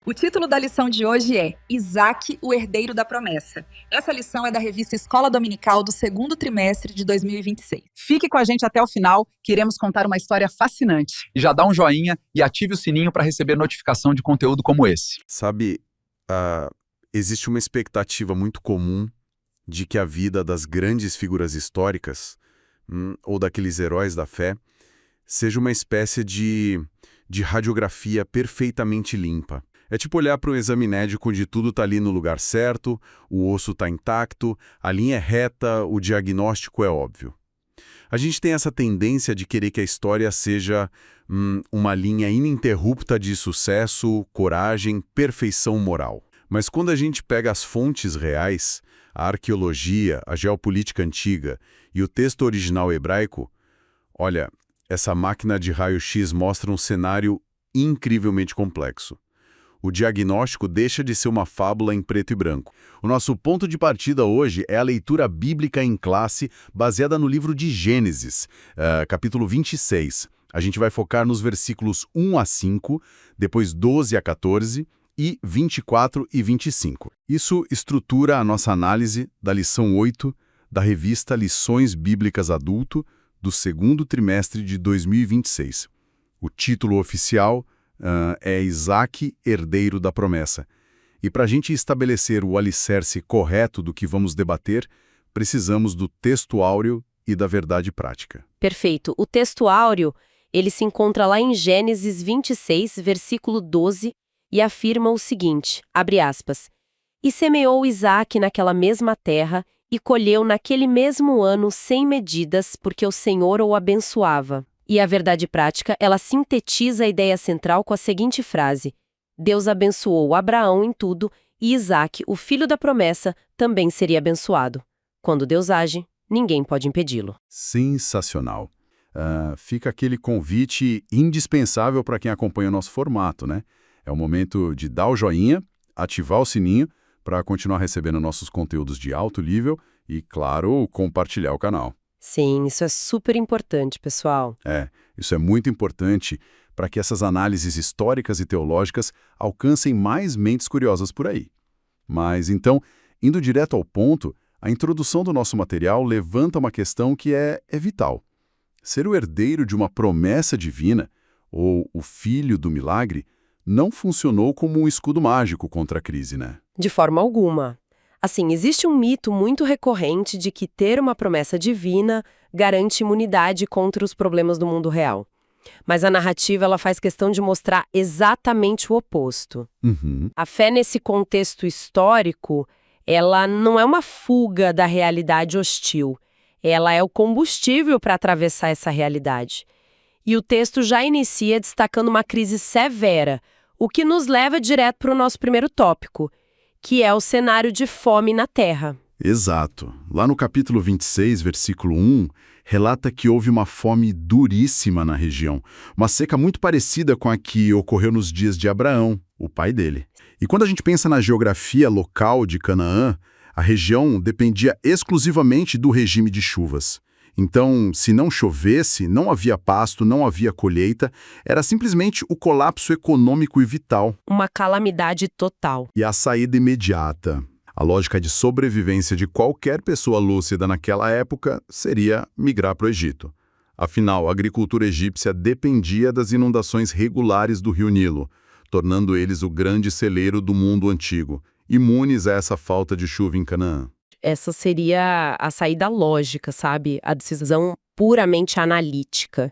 O título da lição de hoje é Isaque, o herdeiro da promessa. Essa lição é da revista Escola Dominical do segundo trimestre de 2026. Fique com a gente até o final, que iremos contar uma história fascinante. E já dá um joinha e ative o sininho para receber notificação de conteúdo como esse. Sabe, existe uma expectativa muito comum de que a vida das grandes figuras históricas, ou daqueles heróis da fé, seja uma espécie de radiografia perfeitamente limpa. É tipo olhar para um exame médico onde tudo está ali no lugar certo, o osso está intacto, a linha é reta, o diagnóstico é óbvio. A gente tem essa tendência de querer que a história seja uma linha ininterrupta de sucesso, coragem, perfeição moral. Mas quando a gente pega as fontes reais, a arqueologia, a geopolítica antiga e o texto original hebraico, olha, essa máquina de raio-x mostra um cenário incrivelmente complexo. O diagnóstico deixa de ser uma fábula em preto e branco. O nosso ponto de partida hoje é a leitura bíblica em classe baseada no livro de Gênesis, capítulo 26. A gente vai focar nos versículos 1 a 5, depois 12 a 14 e 24 e 25. Isso estrutura a nossa análise da lição 8 da revista Lições Bíblicas Adulto do segundo trimestre de 2026. O título oficial é Isaque, herdeiro da promessa. E para a gente estabelecer o alicerce correto do que vamos debater, precisamos do texto áureo e da verdade prática. Perfeito. O texto áureo, ele se encontra lá em Gênesis 26, versículo 12, e afirma o seguinte, abre aspas, E semeou Isaque naquela mesma terra, e colheu naquele mesmo ano 100 medidas, porque o Senhor o abençoava. E a verdade prática, ela sintetiza a ideia central com a seguinte frase: Deus abençoou Abraão em tudo, e Isaque, o filho da promessa, também seria abençoado. Quando Deus age, ninguém pode impedi-lo. Sensacional. Fica aquele convite indispensável para quem acompanha o nosso formato, né? É o momento de dar o joinha, ativar o sininho para continuar recebendo nossos conteúdos de alto nível e, claro, compartilhar o canal. Sim, isso é super importante, pessoal. Isso é muito importante para que essas análises históricas e teológicas alcancem mais mentes curiosas por aí. Mas, então, indo direto ao ponto, a introdução do nosso material levanta uma questão que é vital. Ser o herdeiro de uma promessa divina, ou o filho do milagre, não funcionou como um escudo mágico contra a crise, né? De forma alguma. Assim, existe um mito muito recorrente de que ter uma promessa divina garante imunidade contra os problemas do mundo real. Mas a narrativa ela faz questão de mostrar exatamente o oposto. A fé nesse contexto histórico, ela não é uma fuga da realidade hostil. Ela é o combustível para atravessar essa realidade. E o texto já inicia destacando uma crise severa, o que nos leva direto para o nosso primeiro tópico, que é o cenário de fome na terra. Exato. Lá no capítulo 26, versículo 1, relata que houve uma fome duríssima na região, uma seca muito parecida com a que ocorreu nos dias de Abraão, o pai dele. E quando a gente pensa na geografia local de Canaã, a região dependia exclusivamente do regime de chuvas. Então, se não chovesse, não havia pasto, não havia colheita, era simplesmente o colapso econômico e vital. Uma calamidade total. E a saída imediata. A lógica de sobrevivência de qualquer pessoa lúcida naquela época seria migrar para o Egito. Afinal, a agricultura egípcia dependia das inundações regulares do rio Nilo, tornando eles o grande celeiro do mundo antigo, imunes a essa falta de chuva em Canaã. Essa seria a saída lógica, sabe? A decisão puramente analítica.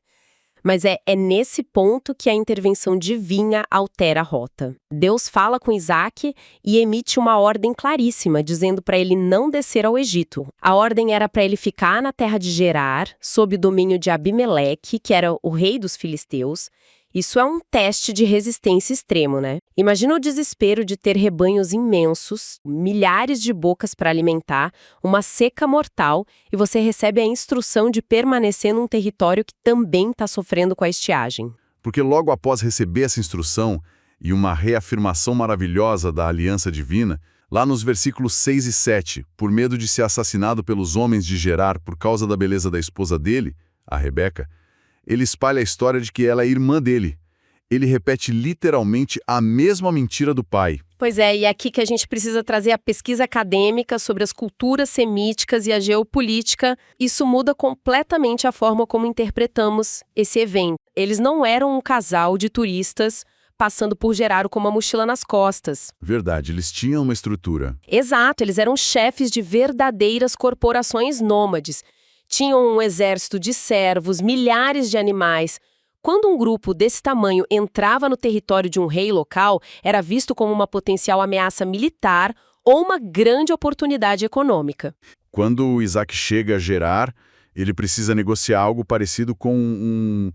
Mas é nesse ponto que a intervenção divina altera a rota. Deus fala com Isaque e emite uma ordem claríssima, dizendo para ele não descer ao Egito. A ordem era para ele ficar na terra de Gerar, sob o domínio de Abimeleque, que era o rei dos filisteus. Isso é um teste de resistência extremo, né? Imagina o desespero de ter rebanhos imensos, milhares de bocas para alimentar, uma seca mortal, e você recebe a instrução de permanecer num território que também está sofrendo com a estiagem. Porque logo após receber essa instrução e uma reafirmação maravilhosa da aliança divina, lá nos versículos 6 e 7, por medo de ser assassinado pelos homens de Gerar por causa da beleza da esposa dele, a Rebeca, ele espalha a história de que ela é irmã dele. Ele repete literalmente a mesma mentira do pai. Pois é, e é aqui que a gente precisa trazer a pesquisa acadêmica sobre as culturas semíticas e a geopolítica. Isso muda completamente a forma como interpretamos esse evento. Eles não eram um casal de turistas passando por Geraro com uma mochila nas costas. Verdade, eles tinham uma estrutura. Exato, eles eram chefes de verdadeiras corporações nômades. Tinham um exército de servos, milhares de animais. Quando um grupo desse tamanho entrava no território de um rei local, era visto como uma potencial ameaça militar ou uma grande oportunidade econômica. Quando o Isaac chega a Gerar, ele precisa negociar algo parecido com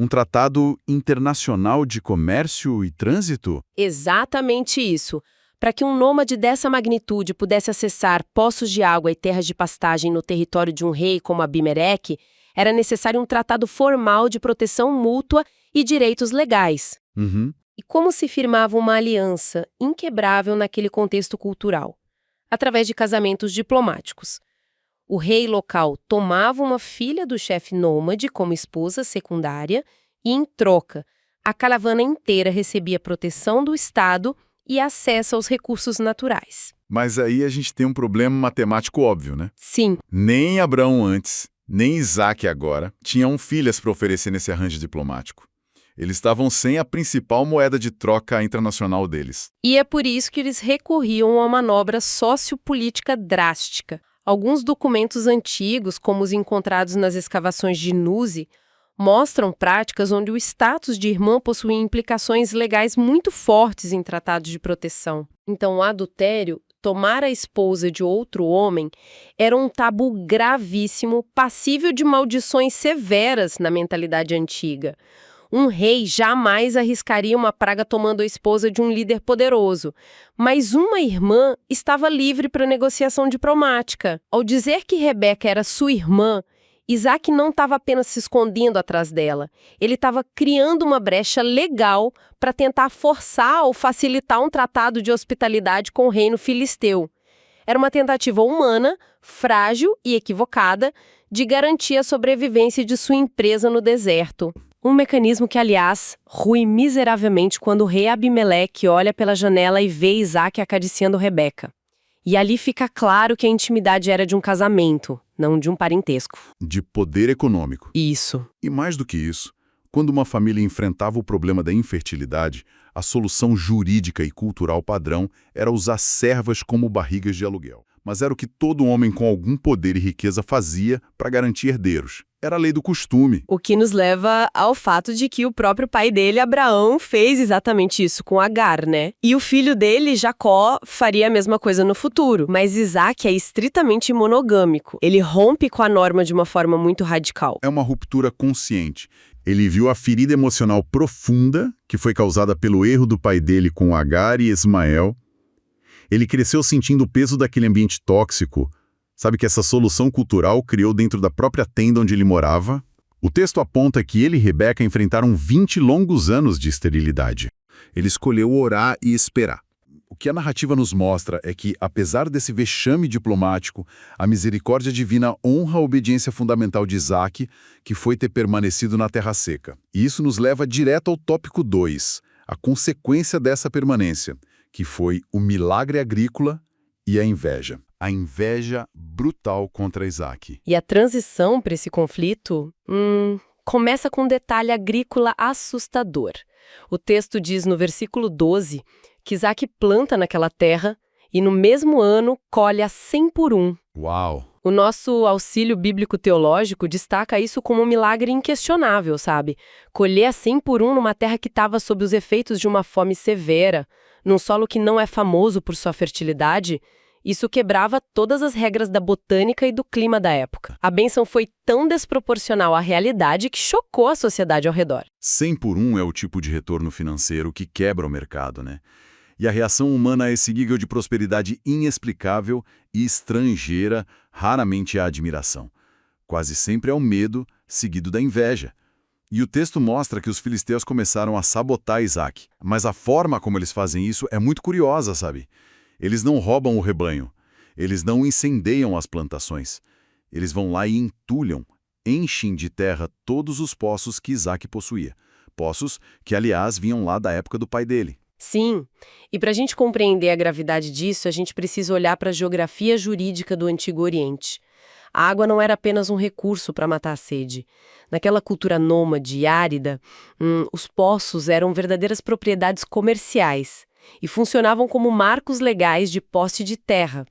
um tratado internacional de comércio e trânsito? Exatamente isso. Para que um nômade dessa magnitude pudesse acessar poços de água e terras de pastagem no território de um rei como Abimeleque, era necessário um tratado formal de proteção mútua e direitos legais. Uhum. E como se firmava uma aliança inquebrável naquele contexto cultural? Através de casamentos diplomáticos. O rei local tomava uma filha do chefe nômade como esposa secundária e, em troca, a caravana inteira recebia proteção do Estado e acesso aos recursos naturais. Mas aí a gente tem um problema matemático óbvio, né? Sim, Nem Abraão antes, nem Isaac agora, tinham filhas para oferecer nesse arranjo diplomático. Eles estavam sem a principal moeda de troca internacional deles. e é por isso que eles recorriam a uma manobra sociopolítica drástica. Alguns documentos antigos, como os encontrados nas escavações de Nuzi, mostram práticas onde o status de irmã possuía implicações legais muito fortes em tratados de proteção. Então, o adultério, tomar a esposa de outro homem, era um tabu gravíssimo, passível de maldições severas na mentalidade antiga. Um rei jamais arriscaria uma praga tomando a esposa de um líder poderoso, mas uma irmã estava livre para negociação diplomática. Ao dizer que Rebeca era sua irmã, Isaac não estava apenas se escondendo atrás dela, ele estava criando uma brecha legal para tentar forçar ou facilitar um tratado de hospitalidade com o reino filisteu. Era uma tentativa humana, frágil e equivocada, de garantir a sobrevivência de sua empresa no deserto. Um mecanismo que, aliás, rui miseravelmente quando o rei Abimeleque olha pela janela e vê Isaac acariciando Rebeca. E ali fica claro que a intimidade era de um casamento, não de um parentesco. De poder econômico. Isso. E mais do que isso, quando uma família enfrentava o problema da infertilidade, a solução jurídica e cultural padrão era usar servas como barrigas de aluguel. Mas era o que todo homem com algum poder e riqueza fazia para garantir herdeiros. Era a lei do costume. O que nos leva ao fato de que o próprio pai dele, Abraão, fez exatamente isso com Agar, né? E o filho dele, Jacó, faria a mesma coisa no futuro. Mas Isaac é estritamente monogâmico. Ele rompe com a norma de uma forma muito radical. É uma ruptura consciente. Ele viu a ferida emocional profunda que foi causada pelo erro do pai dele com Agar e Ismael. Ele cresceu sentindo o peso daquele ambiente tóxico. Sabe que essa solução cultural criou dentro da própria tenda onde ele morava? O texto aponta que ele e Rebeca enfrentaram 20 longos anos de esterilidade. Ele escolheu orar e esperar. O que a narrativa nos mostra é que, apesar desse vexame diplomático, a misericórdia divina honra a obediência fundamental de Isaac, que foi ter permanecido na terra seca. E isso nos leva direto ao tópico 2, a consequência dessa permanência, que foi o milagre agrícola e a inveja. A inveja brutal contra Isaac. E a transição para esse conflito começa com um detalhe agrícola assustador. O texto diz no versículo 12 que Isaac planta naquela terra e no mesmo ano colhe a 100 por 1. Uau! O nosso auxílio bíblico teológico destaca isso como um milagre inquestionável, sabe? Colher a 100 por 1 numa terra que estava sob os efeitos de uma fome severa, num solo que não é famoso por sua fertilidade. Isso quebrava todas as regras da botânica e do clima da época. A bênção foi tão desproporcional à realidade que chocou a sociedade ao redor. 100 por 1 é o tipo de retorno financeiro que quebra o mercado, né? E a reação humana a esse nível de prosperidade inexplicável e estrangeira raramente é a admiração. Quase sempre é o medo, seguido da inveja. E o texto mostra que os filisteus começaram a sabotar Isaac. Mas a forma como eles fazem isso é muito curiosa, sabe? Eles não roubam o rebanho, eles não incendeiam as plantações. Eles vão lá e entulham, enchem de terra todos os poços que Isaac possuía, poços que, aliás, vinham lá da época do pai dele. Sim, e para a gente compreender a gravidade disso, a gente precisa olhar para a geografia jurídica do Antigo Oriente. A água não era apenas um recurso para matar a sede. Naquela cultura nômade e árida, os poços eram verdadeiras propriedades comerciais e funcionavam como marcos legais de posse de terra.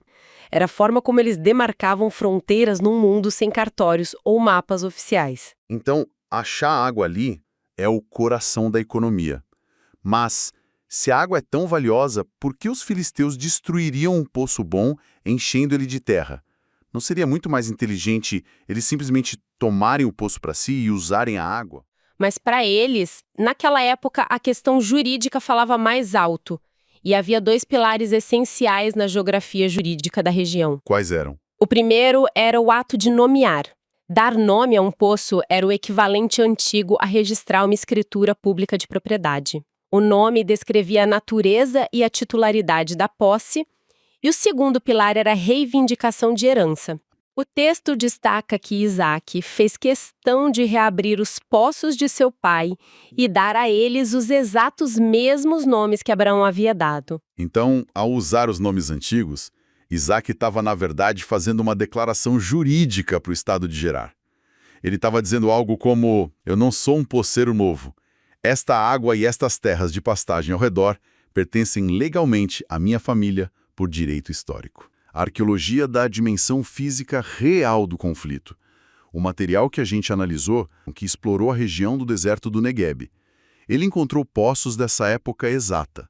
Era a forma como eles demarcavam fronteiras num mundo sem cartórios ou mapas oficiais. Então, achar água ali é o coração da economia. Mas, se a água é tão valiosa, por que os filisteus destruiriam um poço bom, enchendo ele de terra? Não seria muito mais inteligente eles simplesmente tomarem o poço para si e usarem a água? Mas para eles, naquela época, a questão jurídica falava mais alto. E havia 2 pilares essenciais na geografia jurídica da região. Quais eram? O primeiro era o ato de nomear. Dar nome a um poço era o equivalente antigo a registrar uma escritura pública de propriedade. O nome descrevia a natureza e a titularidade da posse. E o segundo pilar era a reivindicação de herança. O texto destaca que Isaac fez questão de reabrir os poços de seu pai e dar a eles os exatos mesmos nomes que Abraão havia dado. Então, ao usar os nomes antigos, Isaac estava, na verdade, fazendo uma declaração jurídica para o estado de Gerar. Ele estava dizendo algo como: eu não sou um poceiro novo. Esta água e estas terras de pastagem ao redor pertencem legalmente à minha família por direito histórico. A arqueologia dá a dimensão física real do conflito. O material que a gente analisou, que explorou a região do deserto do Negueb. Ele encontrou poços dessa época exata.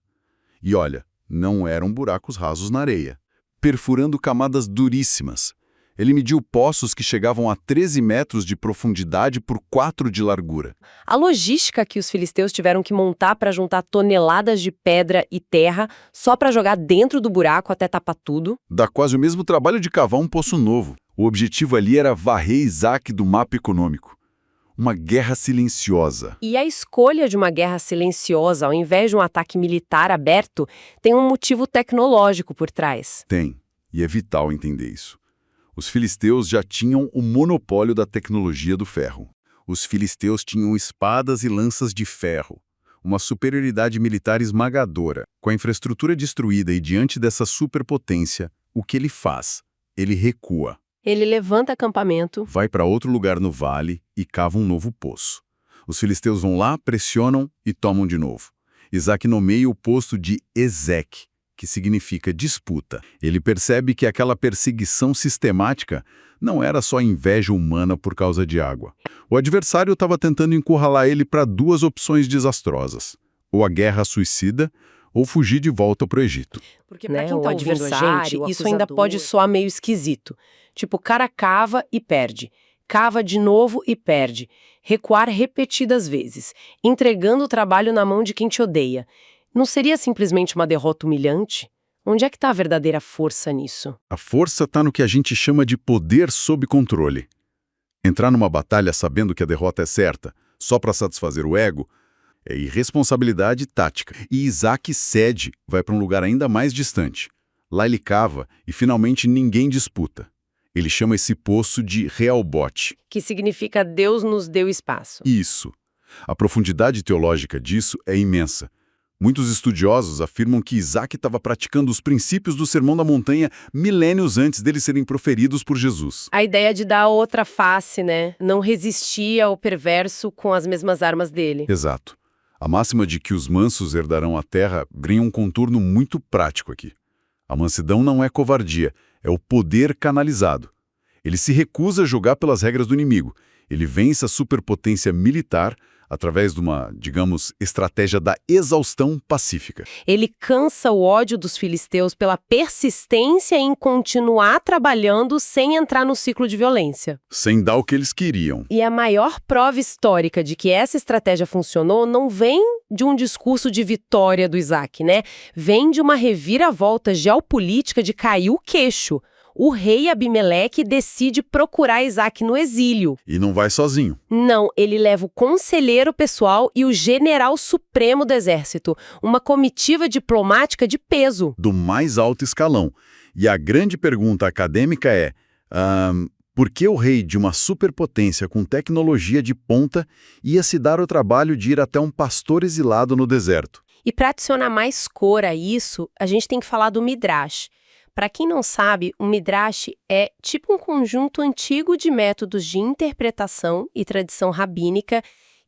E olha, não eram buracos rasos na areia. Perfurando camadas duríssimas. Ele mediu poços que chegavam a 13 metros de profundidade por 4 de largura. A logística que os filisteus tiveram que montar para juntar toneladas de pedra e terra só para jogar dentro do buraco até tapar tudo. Dá quase o mesmo trabalho de cavar um poço novo. O objetivo ali era varrer Isaac do mapa econômico. Uma guerra silenciosa. E a escolha de uma guerra silenciosa, ao invés de um ataque militar aberto, tem um motivo tecnológico por trás. Tem, e é vital entender isso. Os filisteus já tinham o monopólio da tecnologia do ferro. Os filisteus tinham espadas e lanças de ferro, uma superioridade militar esmagadora. Com a infraestrutura destruída e diante dessa superpotência, o que ele faz? Ele recua. Ele levanta acampamento, Vai para outro lugar no vale e cava um novo poço. Os filisteus vão lá, pressionam e tomam de novo. Isaac nomeia o posto de Ezeque, que significa disputa. Ele percebe que aquela perseguição sistemática não era só inveja humana por causa de água. O adversário estava tentando encurralar ele para 2 opções desastrosas: ou a guerra suicida, ou fugir de volta para o Egito. porque para quem tá ouvindo a gente, isso ainda pode soar meio esquisito. Tipo, o cara cava e perde. Cava de novo e perde. Recuar repetidas vezes, entregando o trabalho na mão de quem te odeia. Não seria simplesmente uma derrota humilhante? Onde é que está a verdadeira força nisso? A força está no que a gente chama de poder sob controle. Entrar numa batalha sabendo que a derrota é certa, só para satisfazer o ego, é irresponsabilidade tática. E Isaac cede, vai para um lugar ainda mais distante. Lá ele cava e finalmente ninguém disputa. Ele chama esse poço de Rehobote. Que significa Deus nos deu espaço. Isso. A profundidade teológica disso é imensa. Muitos estudiosos afirmam que Isaac estava praticando os princípios do Sermão da Montanha milênios antes deles serem proferidos por Jesus. A ideia de dar outra face, né? Não resistir ao perverso com as mesmas armas dele. Exato. A máxima de que os mansos herdarão a terra ganha um contorno muito prático aqui. A mansidão não é covardia, é o poder canalizado. Ele se recusa a jogar pelas regras do inimigo. Ele vence a superpotência militar através de uma, digamos, estratégia da exaustão pacífica. Ele cansa o ódio dos filisteus pela persistência em continuar trabalhando sem entrar no ciclo de violência. Sem dar o que eles queriam. E a maior prova histórica de que essa estratégia funcionou não vem de um discurso de vitória do Isaac, né? Vem de uma reviravolta geopolítica de cair o queixo. O rei Abimeleque decide procurar Isaac no exílio. E não vai sozinho. Não, ele leva o conselheiro pessoal e o general supremo do exército, uma comitiva diplomática de peso. Do mais alto escalão. E a grande pergunta acadêmica é, Porque o rei de uma superpotência com tecnologia de ponta ia se dar o trabalho de ir até um pastor exilado no deserto. E para adicionar mais cor a isso, a gente tem que falar do Midrash. Para quem não sabe, o Midrash é tipo um conjunto antigo de métodos de interpretação e tradição rabínica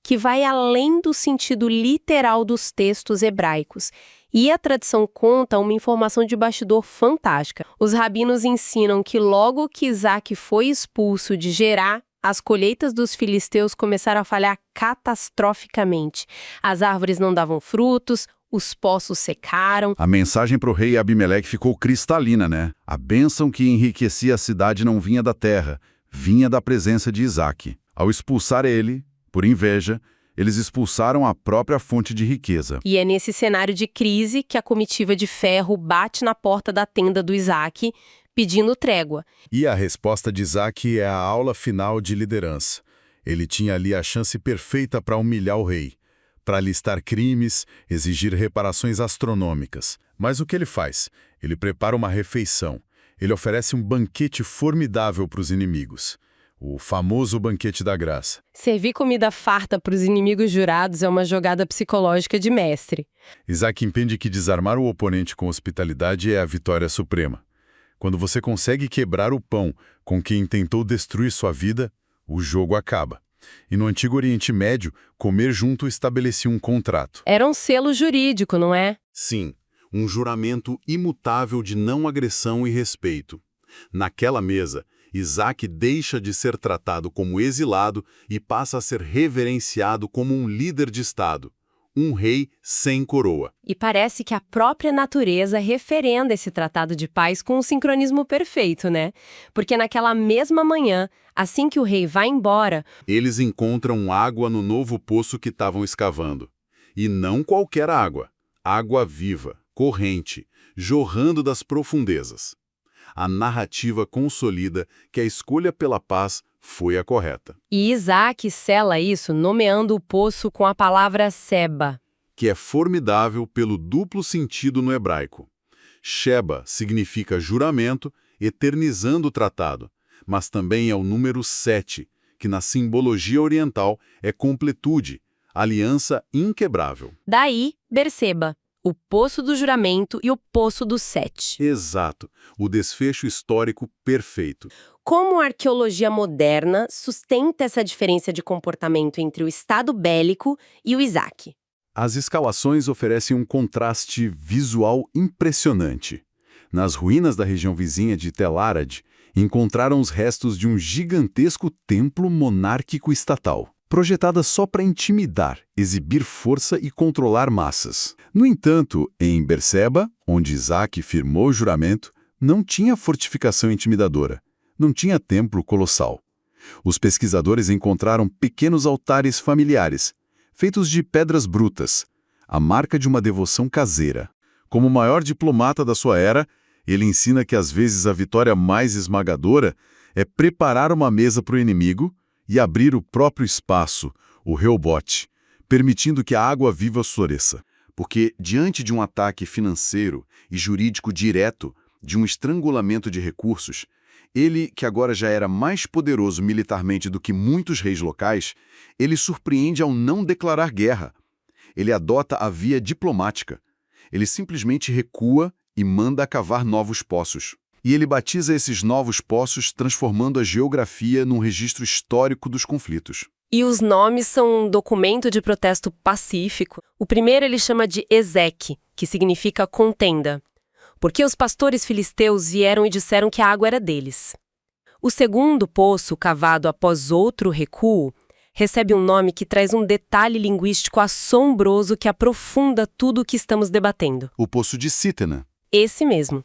que vai além do sentido literal dos textos hebraicos. E a tradição conta uma informação de bastidor fantástica. Os rabinos ensinam que logo que Isaac foi expulso de Gerá, as colheitas dos filisteus começaram a falhar catastroficamente. As árvores não davam frutos, os poços secaram. A mensagem para o rei Abimeleque ficou cristalina, né? A bênção que enriquecia a cidade não vinha da terra, vinha da presença de Isaac. Ao expulsar ele, por inveja, eles expulsaram a própria fonte de riqueza. E é nesse cenário de crise que a comitiva de ferro bate na porta da tenda do Isaac, pedindo trégua. E a resposta de Isaac é a aula final de liderança. Ele tinha ali a chance perfeita para humilhar o rei, para listar crimes, exigir reparações astronômicas. Mas o que ele faz? Ele prepara uma refeição. Ele oferece um banquete formidável para os inimigos. O famoso banquete da graça. Servir comida farta para os inimigos jurados é uma jogada psicológica de mestre. Isaac entende que desarmar o oponente com hospitalidade é a vitória suprema. Quando você consegue quebrar o pão com quem tentou destruir sua vida, o jogo acaba. E no Antigo Oriente Médio, comer junto estabelecia um contrato. Era um selo jurídico, não é? Sim, um juramento imutável de não agressão e respeito. Naquela mesa, Isaac deixa de ser tratado como exilado e passa a ser reverenciado como um líder de Estado, um rei sem coroa. E parece que a própria natureza referenda esse tratado de paz com um sincronismo perfeito, né? Porque naquela mesma manhã, assim que o rei vai embora, eles encontram água no novo poço que estavam escavando. E não qualquer água, água viva, corrente, jorrando das profundezas. A narrativa consolida que a escolha pela paz foi a correta. E Isaac sela isso nomeando o poço com a palavra Seba, que é formidável pelo duplo sentido no hebraico. Sheba significa juramento, eternizando o tratado, mas também é o número 7, que na simbologia oriental é completude, aliança inquebrável. Daí, Berseba, o poço do juramento e o poço do 7. Exato, o desfecho histórico perfeito. Como a arqueologia moderna sustenta essa diferença de comportamento entre o estado bélico e o Isaac? As escavações oferecem um contraste visual impressionante. Nas ruínas da região vizinha de Tel Arad, encontraram os restos de um gigantesco templo monárquico estatal, projetada só para intimidar, exibir força e controlar massas. No entanto, em Berseba, onde Isaac firmou o juramento, não tinha fortificação intimidadora, não tinha templo colossal. Os pesquisadores encontraram pequenos altares familiares, feitos de pedras brutas, a marca de uma devoção caseira. Como o maior diplomata da sua era, ele ensina que às vezes a vitória mais esmagadora é preparar uma mesa para o inimigo e abrir o próprio espaço, o Reobote, permitindo que a água viva floresça. Porque, diante de um ataque financeiro e jurídico direto, de um estrangulamento de recursos, ele, que agora já era mais poderoso militarmente do que muitos reis locais, ele surpreende ao não declarar guerra. Ele adota a via diplomática. Ele simplesmente recua e manda cavar novos poços. E ele batiza esses novos poços, transformando a geografia num registro histórico dos conflitos. E os nomes são um documento de protesto pacífico. O primeiro ele chama de Ezeque, que significa contenda, porque os pastores filisteus vieram e disseram que a água era deles. O segundo poço, cavado após outro recuo, recebe um nome que traz um detalhe linguístico assombroso que aprofunda tudo o que estamos debatendo. O poço de Sítena. Esse mesmo,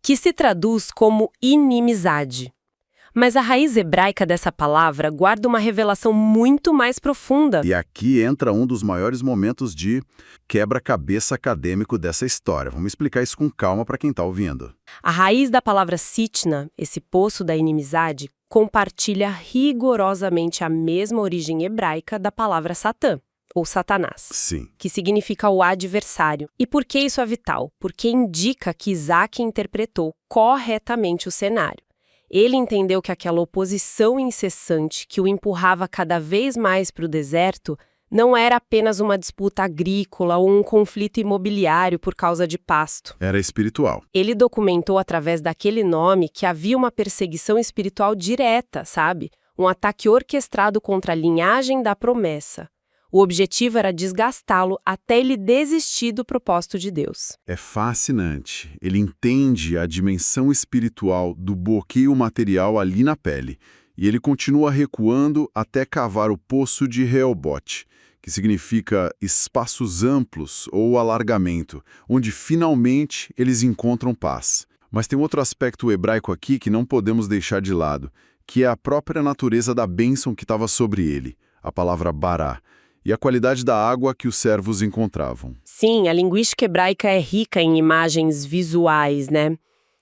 que se traduz como inimizade. Mas a raiz hebraica dessa palavra guarda uma revelação muito mais profunda. E aqui entra um dos maiores momentos de quebra-cabeça acadêmico dessa história. Vamos explicar isso com calma para quem está ouvindo. A raiz da palavra sitna, esse poço da inimizade, compartilha rigorosamente a mesma origem hebraica da palavra Satã, ou Satanás, Sim. que significa o adversário. E por que isso é vital? Porque indica que Isaac interpretou corretamente o cenário. Ele entendeu que aquela oposição incessante que o empurrava cada vez mais para o deserto não era apenas uma disputa agrícola ou um conflito imobiliário por causa de pasto. Era espiritual. Ele documentou através daquele nome que havia uma perseguição espiritual direta, sabe? Um ataque orquestrado contra a linhagem da promessa. O objetivo era desgastá-lo até ele desistir do propósito de Deus. É fascinante. Ele entende a dimensão espiritual do bloqueio material ali na pele. E ele continua recuando até cavar o poço de Rehobote, que significa espaços amplos ou alargamento, onde finalmente eles encontram paz. Mas tem outro aspecto hebraico aqui que não podemos deixar de lado, que é a própria natureza da bênção que estava sobre ele, a palavra bará, e a qualidade da água que os servos encontravam. Sim, a linguística hebraica é rica em imagens visuais, né?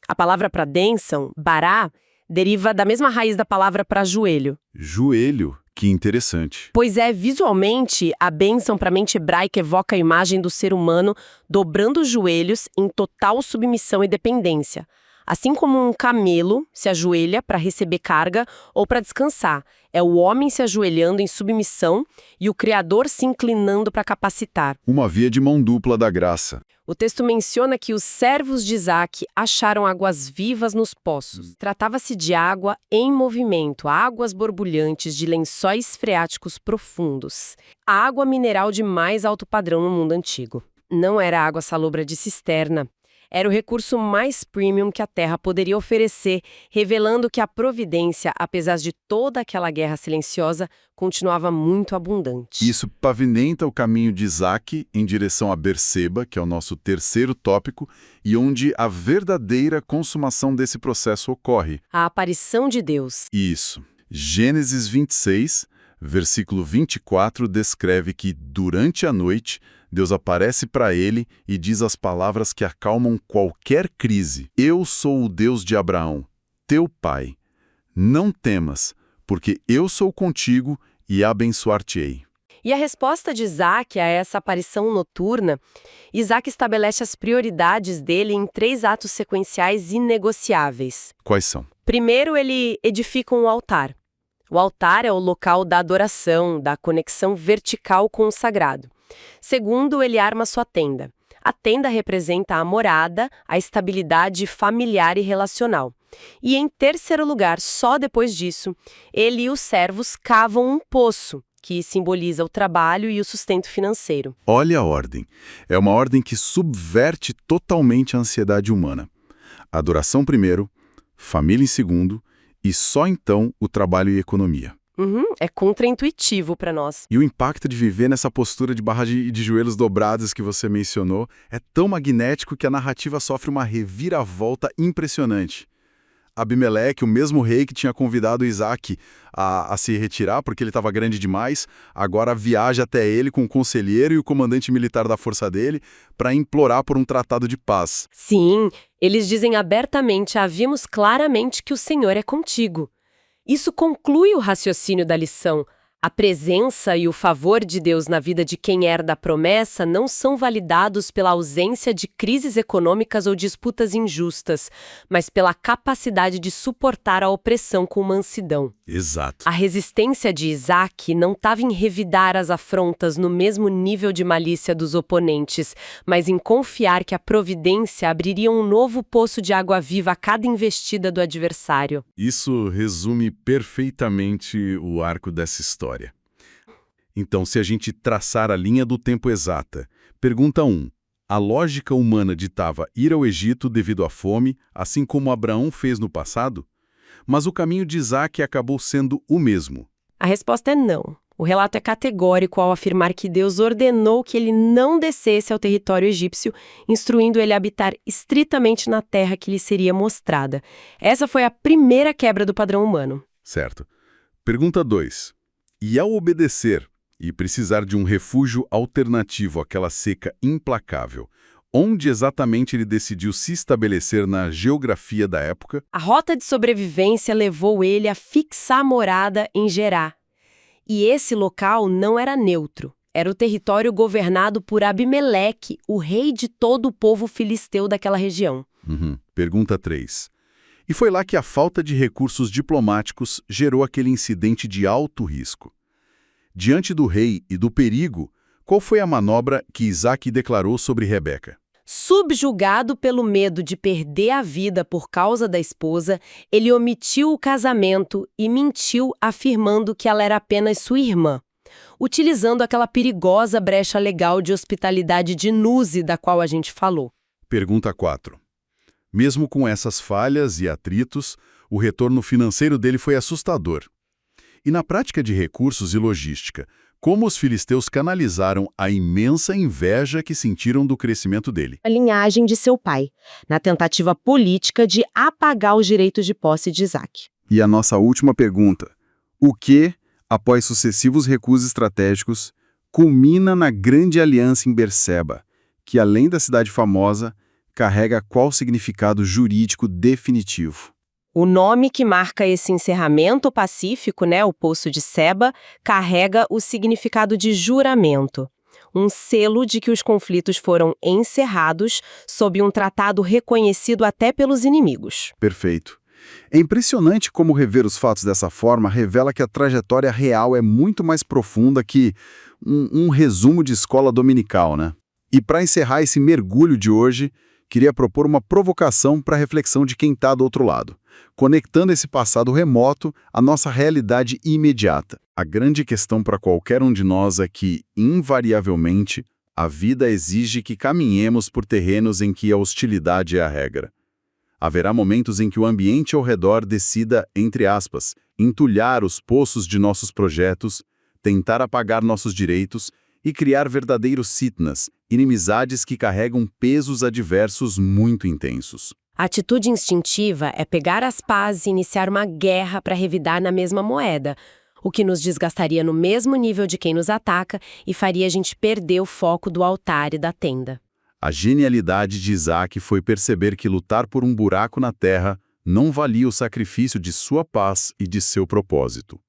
A palavra para bênção, bará, deriva da mesma raiz da palavra para joelho. Joelho? Que interessante. Pois é, visualmente, a bênção para a mente hebraica evoca a imagem do ser humano dobrando os joelhos em total submissão e dependência. Assim como um camelo se ajoelha para receber carga ou para descansar. É o homem se ajoelhando em submissão e o Criador se inclinando para capacitar. Uma via de mão dupla da graça. O texto menciona que os servos de Isaac acharam águas vivas nos poços. Tratava-se de água em movimento, águas borbulhantes de lençóis freáticos profundos. A água mineral de mais alto padrão no mundo antigo. Não era água salobra de cisterna. Era o recurso mais premium que a Terra poderia oferecer, revelando que a providência, apesar de toda aquela guerra silenciosa, continuava muito abundante. Isso pavimenta o caminho de Isaac em direção a Berseba, que é o nosso terceiro tópico, e onde a verdadeira consumação desse processo ocorre. A aparição de Deus. Isso. Gênesis 26, versículo 24, descreve que, durante a noite, Deus aparece para ele e diz as palavras que acalmam qualquer crise. Eu sou o Deus de Abraão, teu pai. Não temas, porque eu sou contigo e abençoar-te-ei. E a resposta de Isaac a essa aparição noturna, Isaac estabelece as prioridades dele em 3 atos sequenciais inegociáveis. Quais são? Primeiro, ele edifica um altar. O altar é o local da adoração, da conexão vertical com o sagrado. Segundo, ele arma sua tenda. A tenda representa a morada, a estabilidade familiar e relacional. E em terceiro lugar, só depois disso, ele e os servos cavam um poço, que simboliza o trabalho e o sustento financeiro. Olha a ordem. É uma ordem que subverte totalmente a ansiedade humana. Adoração primeiro, família em segundo, e só então o trabalho e economia. É contraintuitivo para nós. E o impacto de viver nessa postura de barra de joelhos dobrados que você mencionou é tão magnético que a narrativa sofre uma reviravolta impressionante. Abimeleque, o mesmo rei que tinha convidado Isaac a se retirar porque ele estava grande demais, agora viaja até ele com o conselheiro e o comandante militar da força dele para implorar por um tratado de paz. Sim, eles dizem abertamente: "Vimos claramente que o Senhor é contigo." Isso conclui o raciocínio da lição. A presença e o favor de Deus na vida de quem herda a promessa não são validados pela ausência de crises econômicas ou disputas injustas, mas pela capacidade de suportar a opressão com mansidão. Exato. A resistência de Isaac não estava em revidar as afrontas no mesmo nível de malícia dos oponentes, mas em confiar que a providência abriria um novo poço de água viva a cada investida do adversário. Isso resume perfeitamente o arco dessa história. Então, se a gente traçar a linha do tempo exata, pergunta 1. A lógica humana ditava ir ao Egito devido à fome, assim como Abraão fez no passado? Mas o caminho de Isaac acabou sendo o mesmo. A resposta é não. O relato é categórico ao afirmar que Deus ordenou que ele não descesse ao território egípcio, instruindo ele a habitar estritamente na terra que lhe seria mostrada. Essa foi a primeira quebra do padrão humano. Certo. Pergunta 2. E ao obedecer e precisar de um refúgio alternativo àquela seca implacável, onde exatamente ele decidiu se estabelecer na geografia da época? A rota de sobrevivência levou ele a fixar a morada em Gerá. E esse local não era neutro. Era o território governado por Abimeleque, o rei de todo o povo filisteu daquela região. Pergunta 3. E foi lá que a falta de recursos diplomáticos gerou aquele incidente de alto risco. Diante do rei e do perigo, qual foi a manobra que Isaac declarou sobre Rebeca? Subjugado pelo medo de perder a vida por causa da esposa, ele omitiu o casamento e mentiu afirmando que ela era apenas sua irmã, utilizando aquela perigosa brecha legal de hospitalidade de Nuzi da qual a gente falou. Pergunta 4. Mesmo com essas falhas e atritos, o retorno financeiro dele foi assustador. E na prática de recursos e logística, como os filisteus canalizaram a imensa inveja que sentiram do crescimento dele? A linhagem de seu pai, na tentativa política de apagar os direitos de posse de Isaac. E a nossa última pergunta. O que, após sucessivos recuos estratégicos, culmina na grande aliança em Berseba, que além da cidade famosa, carrega qual significado jurídico definitivo? O nome que marca esse encerramento pacífico, o Poço de Seba, carrega o significado de juramento. Um selo de que os conflitos foram encerrados sob um tratado reconhecido até pelos inimigos. Perfeito. É impressionante como rever os fatos dessa forma revela que a trajetória real é muito mais profunda que um resumo de escola dominical, né? E para encerrar esse mergulho de hoje, queria propor uma provocação para a reflexão de quem está do outro lado, conectando esse passado remoto à nossa realidade imediata. A grande questão para qualquer um de nós é que, invariavelmente, a vida exige que caminhemos por terrenos em que a hostilidade é a regra. Haverá momentos em que o ambiente ao redor decida, entre aspas, entulhar os poços de nossos projetos, tentar apagar nossos direitos e criar verdadeiros sitnas, inimizades que carregam pesos adversos muito intensos. A atitude instintiva é pegar as pás e iniciar uma guerra para revidar na mesma moeda, o que nos desgastaria no mesmo nível de quem nos ataca e faria a gente perder o foco do altar e da tenda. A genialidade de Isaac foi perceber que lutar por um buraco na terra não valia o sacrifício de sua paz e de seu propósito.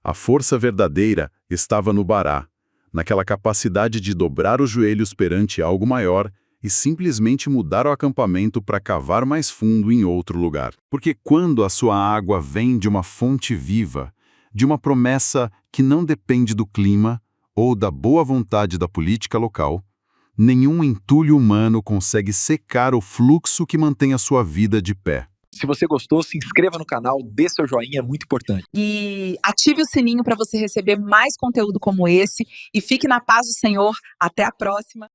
A força verdadeira estava no Bará, naquela capacidade de dobrar os joelhos perante algo maior e simplesmente mudar o acampamento para cavar mais fundo em outro lugar. Porque quando a sua água vem de uma fonte viva, de uma promessa que não depende do clima ou da boa vontade da política local, nenhum entulho humano consegue secar o fluxo que mantém a sua vida de pé. Se você gostou, se inscreva no canal, dê seu joinha, é muito importante. E ative o sininho para você receber mais conteúdo como esse. E fique na paz do Senhor. Até a próxima.